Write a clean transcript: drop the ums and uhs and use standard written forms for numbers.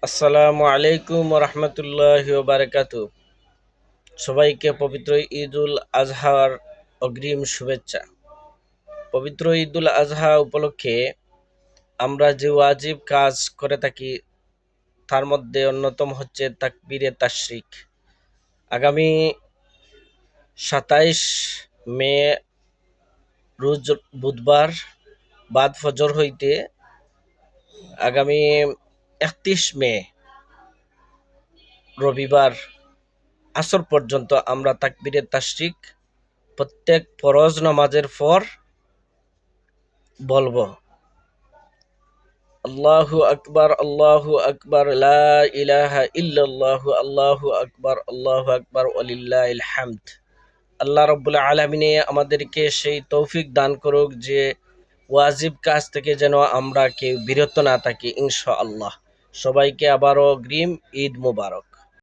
আসসালামু আলাইকুম রহমতুল্লাহি বারাকাতু। সবাইকে পবিত্র ঈদ উল আজহার অগ্রিম শুভেচ্ছা। পবিত্র ঈদ উল আজহা উপলক্ষে আমরা যে ওয়াজিব কাজ করে থাকি তার মধ্যে অন্যতম হচ্ছে তাকবীরে তাশরিক। আগামী 27 মে রোজ বুধবার বাদ ফজর হইতে আগামী 31 মে রবিবার আসর পর্যন্ত আমরা তাকবীরে তাশরিক প্রত্যেক ফরজ নামাজের পর বলবো। আল্লাহু আকবার, লা ইলাহা ইল্লাল্লাহু, আল্লাহু আকবার ওয়ালিল্লাহিল হামদ। আল্লাহ রাব্বুল আলামিন আমাদেরকে সেই তৌফিক দান করুক যে ওয়াজিব কাজ থেকে যেন আমরা কেউ বিরত না থাকি ইনশাআল্লাহ। সবাইকে আবারও অগ্রিম ঈদ মোবারক।